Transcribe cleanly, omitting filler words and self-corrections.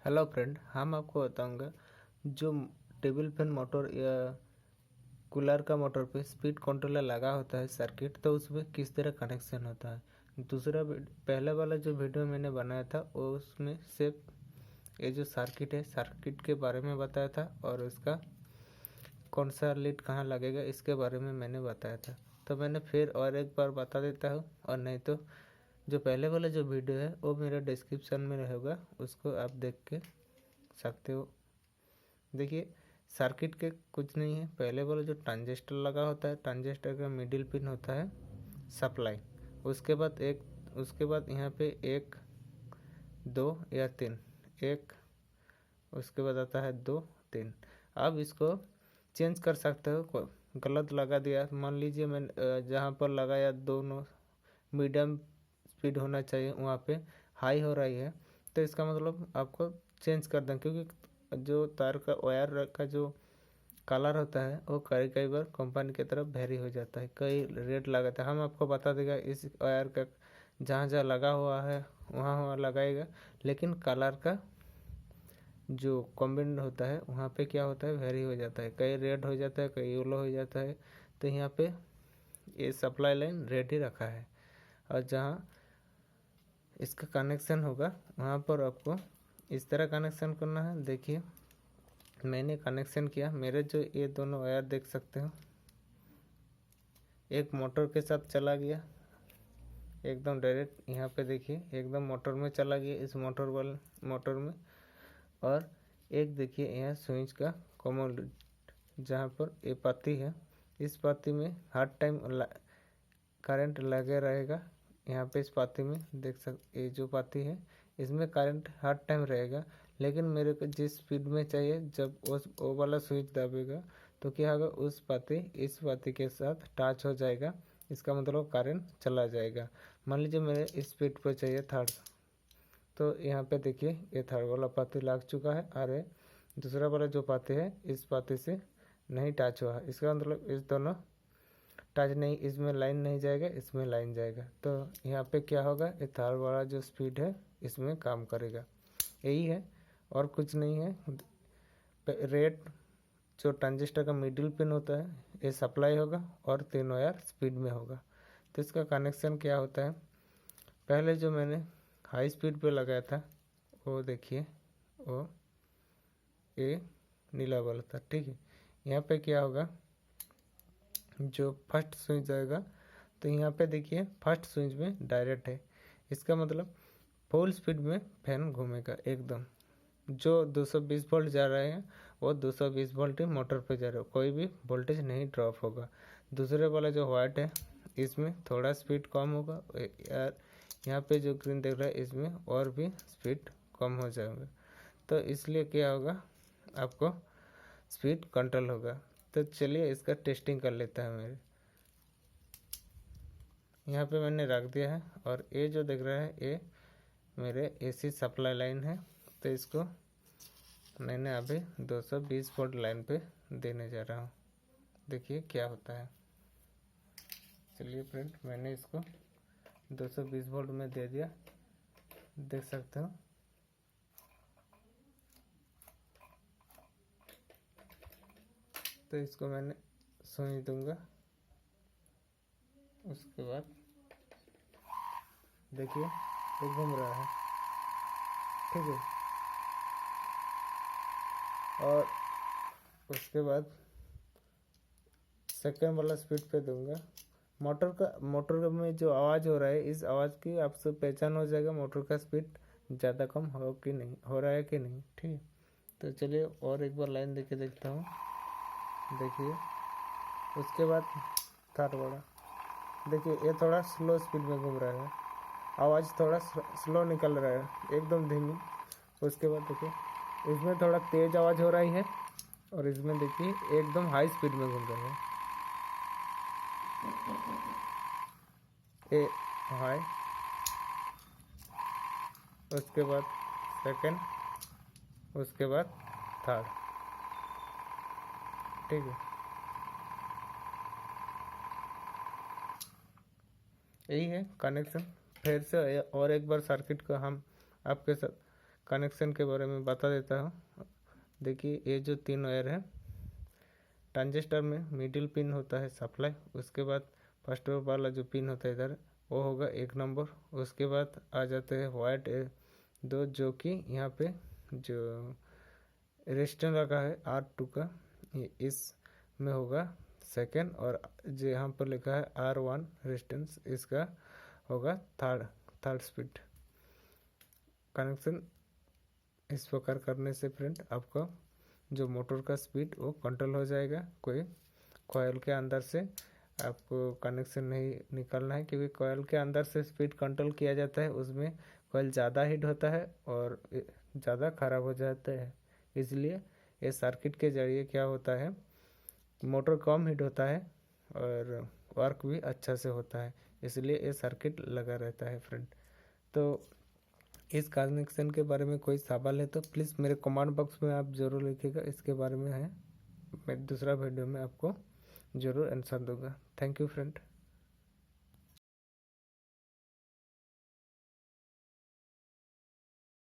Hello friend, हम आपको बताऊंगा जो टेबल फैन मोटर या कूलर का मोटर पे स्पीड कंट्रोलर लगा होता है सर्किट, तो उसमें किस तरह कनेक्शन होता है। पहले वाला जो वीडियो मैंने बनाया था वो उसमें सिर्फ ये जो सर्किट है सर्किट के बारे में बताया था और उसका कौन सा लीड कहाँ लगेगा इसके बारे में मैंने बताया था। तो मैंने फिर और एक बार बता देता हूँ, और नहीं तो जो पहले वाला जो वीडियो है वो मेरा डिस्क्रिप्शन में रहेगा, उसको आप देख के सकते हो। देखिए, सर्किट के कुछ नहीं है। पहले वाला जो ट्रांजिस्टर लगा होता है, ट्रांजिस्टर का मिडिल पिन होता है सप्लाई। उसके बाद यहाँ पे एक, दो या तीन, एक, उसके बाद आता है दो, तीन। अब इसको चेंज कर सकते हो। गलत लगा दिया, मान लीजिए मैं जहाँ पर लगाया दोनों मीडियम स्पीड होना चाहिए, वहाँ पे हाई हो रही है, तो इसका मतलब आपको चेंज कर दें, क्योंकि जो तार का वायर का जो कलर होता है वो कई कई बार कंपनी की तरफ वेरी हो जाता है, कई रेट लगाता है। हम आपको बता देगा इस वायर का जहाँ जहाँ लगा हुआ है वहाँ वहाँ लगाएगा, लेकिन कलर का जो कॉम्बिनेशन होता है वहाँ पे क्या होता है, वेरी हो जाता है, कई रेड हो जाता है, कई येलो हो जाता है। तो यहाँ पे ये सप्लाई लाइन रेड ही रखा है, और जहाँ इसका कनेक्शन होगा वहाँ पर आपको इस तरह कनेक्शन करना है। देखिए, मैंने कनेक्शन किया, मेरे जो ये दोनों वायर देख सकते हो, एक मोटर के साथ चला गया एकदम डायरेक्ट। यहाँ पे देखिए एकदम मोटर में चला गया, इस मोटर में। और एक देखिए यहाँ स्विच का कॉमन, जहाँ पर ये पाती है, इस पाती में हर टाइम करंट लगे रहेगा। यहाँ पे इस पाती में देख ये जो पाती है इसमें करंट हर टाइम रहेगा, लेकिन मेरे को जिस स्पीड में चाहिए, जब वो वाला स्विच दबेगा तो क्या होगा, उस पाती इस पाती के साथ टच हो जाएगा, इसका मतलब करंट चला जाएगा। मान लीजिए मेरे इस स्पीड पर चाहिए थर्ड, तो यहाँ पे देखिए ये थर्ड वाला पाती लग चुका है, अरे दूसरा वाला जो पाती है इस पाती से नहीं टच हुआ है, इसका मतलब इस दोनों टच नहीं, इसमें लाइन नहीं जाएगा, इसमें लाइन जाएगा। तो यहाँ पे क्या होगा, ये थर्ड वाला जो स्पीड है इसमें काम करेगा। यही है और कुछ नहीं है। रेड जो ट्रांजिस्टर का मिडिल पिन होता है ये सप्लाई होगा और तीन वायर स्पीड में होगा। तो इसका कनेक्शन क्या होता है, पहले जो मैंने हाई स्पीड पे लगाया था वो देखिए, वो ये नीला वाला था, ठीक है। यहाँ पे क्या होगा, जो फर्स्ट स्विच जाएगा, तो यहाँ पे देखिए फर्स्ट स्विच में डायरेक्ट है, इसका मतलब फुल स्पीड में फैन घूमेगा एकदम। जो 220 वोल्ट जा रहे हैं वो 220 वोल्ट ही मोटर पे जा रहे हो, कोई भी वोल्टेज नहीं ड्रॉप होगा। दूसरे वाला जो वाइट है इसमें थोड़ा स्पीड कम होगा, यार यहाँ पे जो ग्रीन देख रहा है इसमें और भी स्पीड कम हो जाएगा। तो इसलिए क्या होगा, आपको स्पीड कंट्रोल होगा। तो चलिए इसका टेस्टिंग कर लेता है। मेरे यहाँ पे मैंने रख दिया है, और ये जो दिख रहा है ये मेरे एसी सप्लाई लाइन है, तो इसको मैंने अभी 220 वोल्ट लाइन पे देने जा रहा हूँ। देखिए क्या होता है। चलिए फ्रेंड, मैंने इसको 220 वोल्ट में दे दिया, देख सकते हो। तो इसको मैंने स्विच दूंगा, उसके बाद देखिए ये घूम रहा है, ठीक है। और उसके बाद सेकेंड वाला स्पीड पे दूंगा। मोटर में जो आवाज़ हो रहा है, इस आवाज़ की आपसे पहचान हो जाएगा मोटर का स्पीड ज़्यादा कम हो कि नहीं, हो रहा है कि नहीं, ठीक है। तो चलिए और एक बार लाइन देके देखता हूँ। देखिए उसके बाद थर्ड वाला, देखिए ये थोड़ा स्लो स्पीड में घूम रहा है, आवाज़ थोड़ा स्लो निकल रहा है, एकदम धीमी। उसके बाद देखिए इसमें थोड़ा तेज़ आवाज़ हो रही है, और इसमें देखिए एकदम हाई स्पीड में घूम रहा है। ए हाई, उसके बाद सेकंड, उसके बाद थर्ड, ठीक है। यही है कनेक्शन। फिर से और एक बार सर्किट को हम आपके साथ कनेक्शन के बारे में बता देता हूँ। देखिए ये जो 3 वायर है, ट्रांजिस्टर में मिडिल पिन होता है सप्लाई, उसके बाद फर्स्ट वाला जो पिन होता है इधर वो होगा 1 नंबर। उसके बाद आ जाते हैं वाइट 2, जो कि यहाँ पे जो रेजिस्टेंस लगा है R2 का, इस में होगा सेकेंड, और जो यहाँ पर लिखा है R1 रेजिस्टेंस, इसका होगा थर्ड स्पीड। कनेक्शन इस प्रकार करने से फ्रेंड आपका जो मोटर का स्पीड वो कंट्रोल हो जाएगा। कोई कॉइल के अंदर से आपको कनेक्शन नहीं निकालना है, क्योंकि कॉइल के अंदर से स्पीड कंट्रोल किया जाता है, उसमें कॉइल ज़्यादा हीट होता है और ज़्यादा ख़राब हो जाता है। इसलिए ये सर्किट के जरिए क्या होता है, मोटर कम हीट होता है और वर्क भी अच्छा से होता है, इसलिए ये सर्किट लगा रहता है फ्रेंड। तो इस कनेक्शन के बारे में कोई सवाल है तो प्लीज़ मेरे कमेंट बॉक्स में आप ज़रूर लिखिएगा, इसके बारे में है मैं दूसरा वीडियो में आपको ज़रूर आंसर दूंगा। Thank you friend.